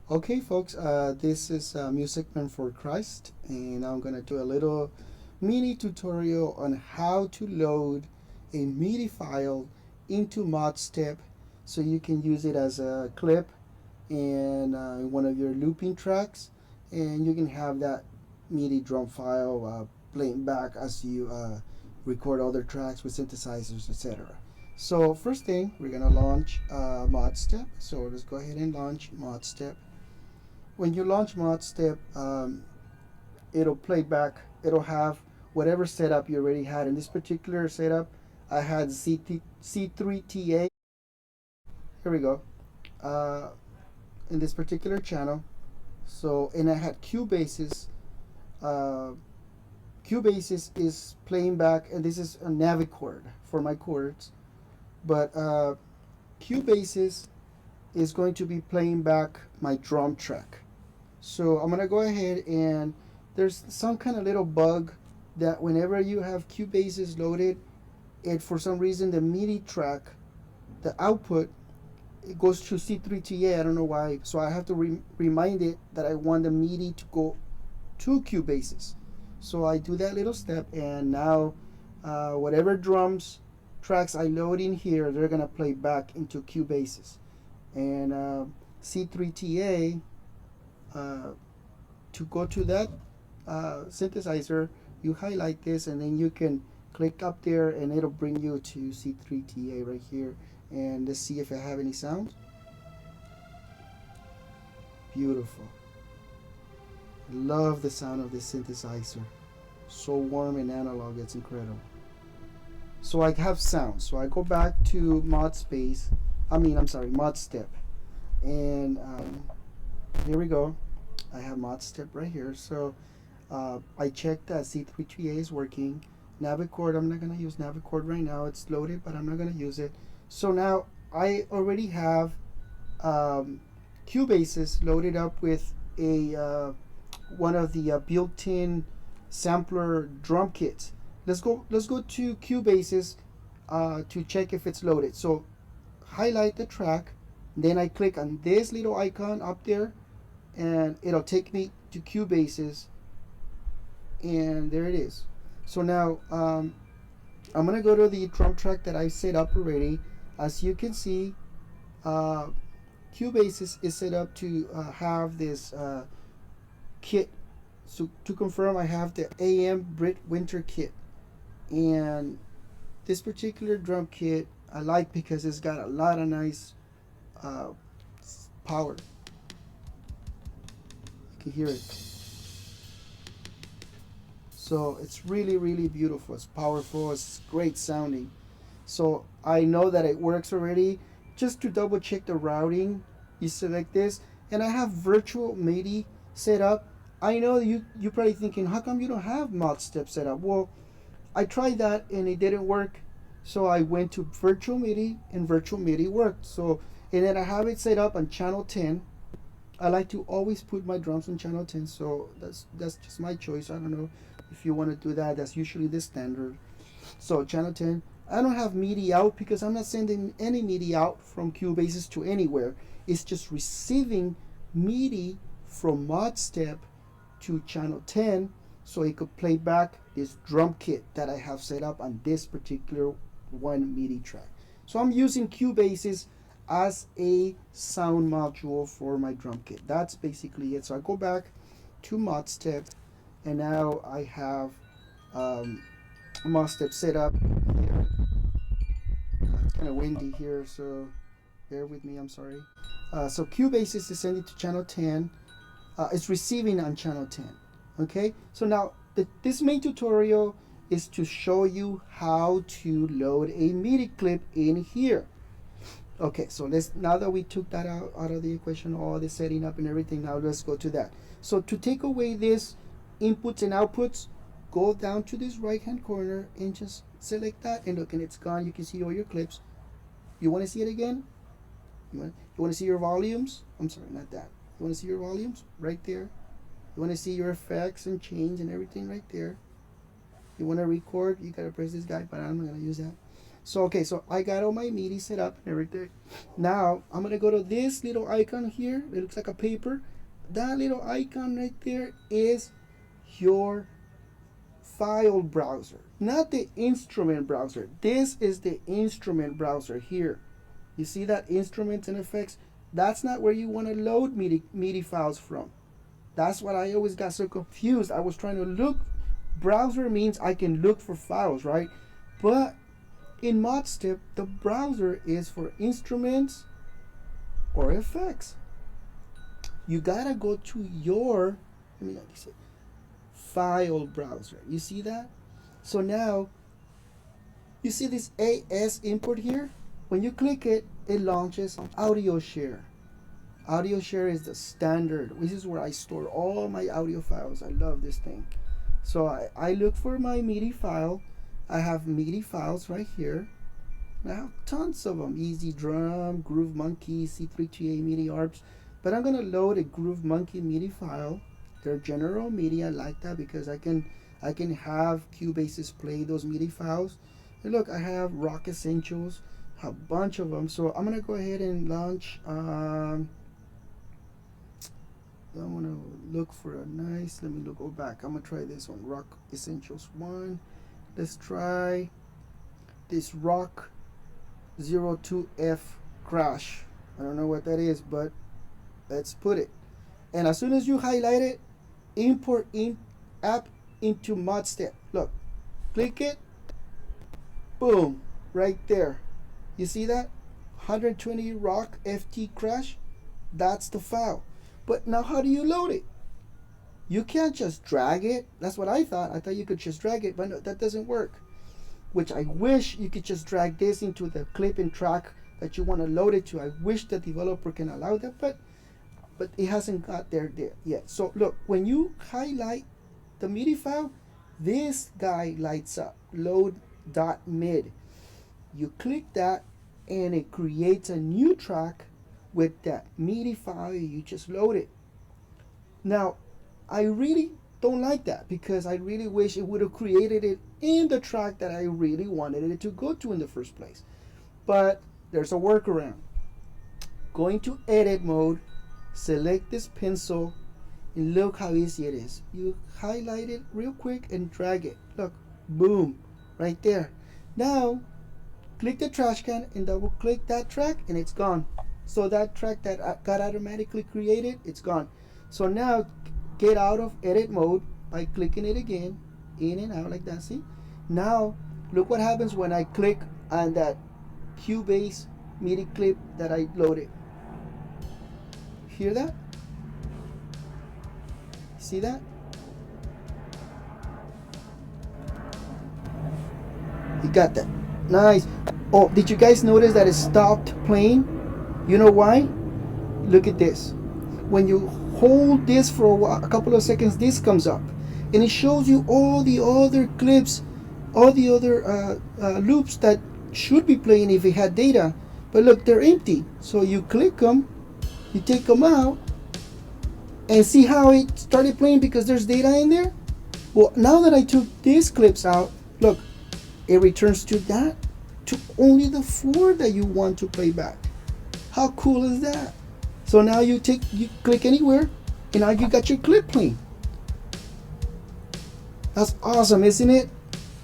Okay, folks, this is Music Man for Christ, and I'm gonna do a little mini tutorial on how to load a MIDI file into Modstep so you can use it as a clip in one of your looping tracks, and you can have that MIDI drum file playing back as you record other tracks with synthesizers, etc. So first thing, we're gonna launch Modstep. So let's go ahead and launch Modstep. When you launch Modstep, it'll play back. It'll have whatever setup you already had. In this particular setup, I had C3TA. Here we go. Uh, in this particular channel. So, and I had Cubases. Uh, Cubases is playing back, and this is a Navichord for my chords. But Cubases is going to be playing back my drum track. So I'm gonna go ahead, and there's some kind of little bug that whenever you have Cubases loaded, it for some reason the MIDI track, the output, it goes to C3TA. I don't know why. So I have to remind it that I want the MIDI to go to Cubases. So I do that little step, and now whatever drums tracks I load in here, they're gonna play back into Cubases. And C3TA, to go to that synthesizer, you highlight this, and then you can click up there, and it'll bring you to C3TA right here. And let's see if I have any sound. Beautiful. Love the sound of this synthesizer. So warm and analog, it's incredible. So I have sound. So I go back to Modstep. And here we go. I have Modstep right here. So I checked that C3TA is working. Navichord, I'm not going to use Navichord right now. It's loaded, but I'm not going to use it. So now I already have Cubases loaded up with a one of the built-in sampler drum kits. Let's go to Cubases to check if it's loaded. So highlight the track, then I click on this little icon up there, and it'll take me to Cubases, and there it is. So now I'm gonna go to the drum track that I set up already. As you can see, Cubases is set up to have this kit. So to confirm, I have the AM Brit Winter kit, and this particular drum kit I like because it's got a lot of nice uh, power. You can hear it. So it's really beautiful. It's powerful. It's great sounding. So I know that it works already. Just to double check the routing, you select this, and I have virtual MIDI set up. I know you probably thinking, how come you don't have Modstep set up? Well, I tried that and it didn't work. So I went to virtual MIDI, and virtual MIDI worked. So, and then I have it set up on channel 10. I like to always put my drums on channel 10, so that's just my choice. I don't know if you want to do that. That's usually the standard. So channel 10. I don't have MIDI out because I'm not sending any MIDI out from Cubases to anywhere. It's just receiving MIDI from Modstep to channel 10, so it could play back this drum kit that I have set up on this particular one MIDI track. So I'm using Cubases as a sound module for my drum kit. That's basically it. So I go back to Modstep, and now I have Modstep set up here. It's kind of windy here, so bear with me. I'm sorry. So Cubases is sending to channel 10. It's receiving on channel 10. Okay. So now this main tutorial is to show you how to load a MIDI clip in here. Okay, so now that we took that out of the equation, all the setting up and everything, now let's go to that. So to take away this inputs and outputs, go down to this right hand corner and just select that, and look, and it's gone. You can see all your clips. You want to see it again? You want to see your volumes? I'm sorry, not that. You want to see your volumes? Right there. You want to see your effects and change and everything right there. You want to record, you gotta press this guy, but I'm not gonna use that. So okay, so I got all my MIDI set up and everything. Now I'm gonna go to this little icon here. It looks like a paper. That little icon right there is your file browser, not the instrument browser. This is the instrument browser here. You see that instruments and effects? That's not where you want to load MIDI files from. That's what I always got so confused. I was trying to look. Browser means I can look for files, right? But in Modstep, the browser is for instruments or effects. You gotta go to your, let me say, file browser. You see that? So now, you see this AS import here? When you click it, it launches Audio Share. Audio Share is the standard. This is where I store all my audio files. I love this thing. So I look for my MIDI file. I have MIDI files right here. I have tons of them. Easy Drum, Groove Monkey, C3TA MIDI ARPs. But I'm gonna load a Groove Monkey MIDI file. They're general MIDI. I like that because I can have Cubases play those MIDI files. And look, I have Rock Essentials, a bunch of them. So I'm gonna go ahead and launch. I want to look for a nice. Let me go back. I'm gonna try this one. Rock Essentials 1. Let's try this Rock 02F Crash. I don't know what that is, but let's put it. And as soon as you highlight it, import in app into Modstep. Look, click it. Boom, right there. You see that? 120 Rock FT Crash. That's the file. But now how do you load it? You can't just drag it. That's what I thought. I thought you could just drag it, but no, that doesn't work. Which I wish you could just drag this into the clip and track that you want to load it to. I wish the developer can allow that, but it hasn't got there yet. So look, when you highlight the MIDI file, this guy lights up, load.mid. You click that and it creates a new track with that MIDI file you just loaded. Now, I really don't like that because I really wish it would have created it in the track that I really wanted it to go to in the first place. But there's a workaround. Going to edit mode, select this pencil, and look how easy it is. You highlight it real quick and drag it. Look, boom, right there. Now, click the trash can and double click that track and it's gone. So that track that got automatically created, it's gone. So now get out of edit mode by clicking it again, in and out like that. See? Now look what happens when I click on that Cubase MIDI clip that I loaded. Hear that? See that? You got that. Nice. Oh, did you guys notice that it stopped playing? You know why? Look at this. When you hold this for a couple of seconds, this comes up. And it shows you all the other clips, all the other loops that should be playing if it had data. But look, they're empty. So you click them, you take them out, and see how it started playing because there's data in there? Well, now that I took these clips out, look, it returns to only the 4 that you want to play back. How cool is that? So now you click anywhere, and now you got your clip playing. That's awesome, isn't it?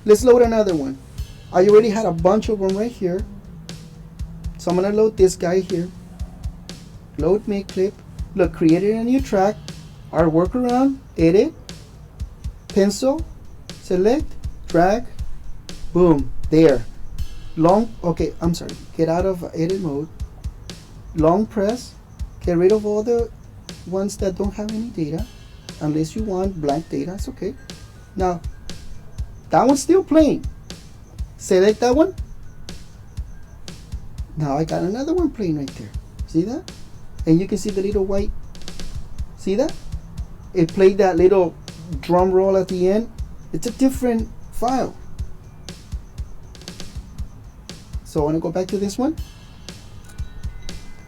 Let's load another one. I already had a bunch of them right here. So I'm gonna load this guy here. Load make clip. Look, created a new track. Our workaround, edit, pencil, select, drag, boom, there. Okay, I'm sorry, get out of edit mode. Long press, get rid of all the ones that don't have any data, unless you want blank data, it's okay. Now, that one's still playing. Select that one. Now I got another one playing right there. See that? And you can see the little white. See that? It played that little drum roll at the end. It's a different file. So I want to go back to this one.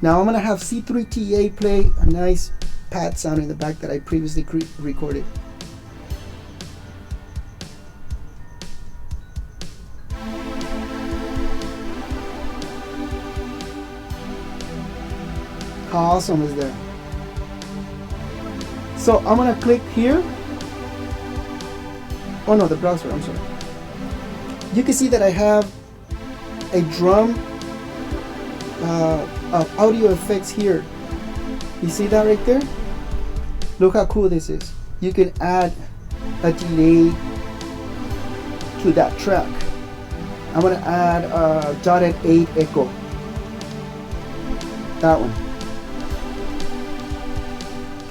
Now I'm going to have C3TA play a nice pad sound in the back that I previously recorded. awesome is that? So I'm gonna click here. Oh no, the browser, I'm sorry. You can see that I have a drum audio effects here. You see that right there? Look how cool this is. You can add a delay to that track. I'm gonna add a dotted 8 echo. That one.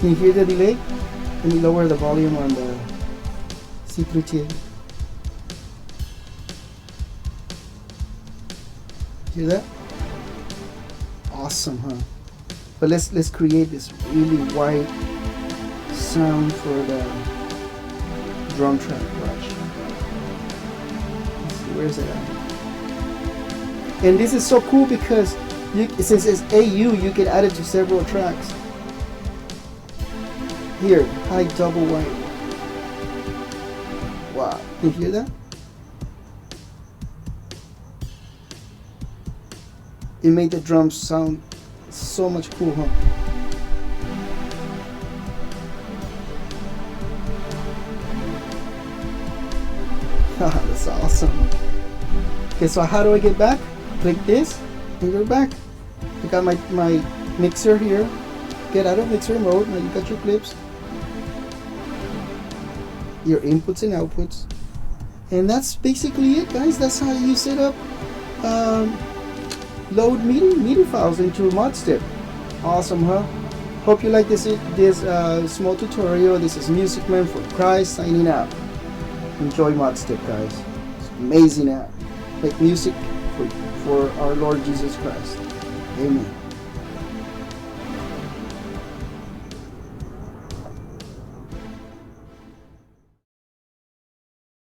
Can you hear the delay? Let me lower the volume on the C3T. Hear that? Awesome, huh? But let's create this really white sound for the drum track. Watch. Let's see, where's it at? And this is so cool because since it's AU, you can add it to several tracks. Here, high double white. Wow, can you hear that? It made the drums sound so much cool, huh? That's awesome. Okay, so how do I get back? Click this and go back. I got my mixer here. Get out of mixer mode. Now you got your clips, your inputs and outputs, and that's basically it, guys. That's how you set up load MIDI files into Modstep. Awesome, huh? Hope you like this small tutorial. This is Music Man for Christ signing out. Enjoy Modstep, guys. It's an amazing app. Make music for our Lord Jesus Christ. Amen.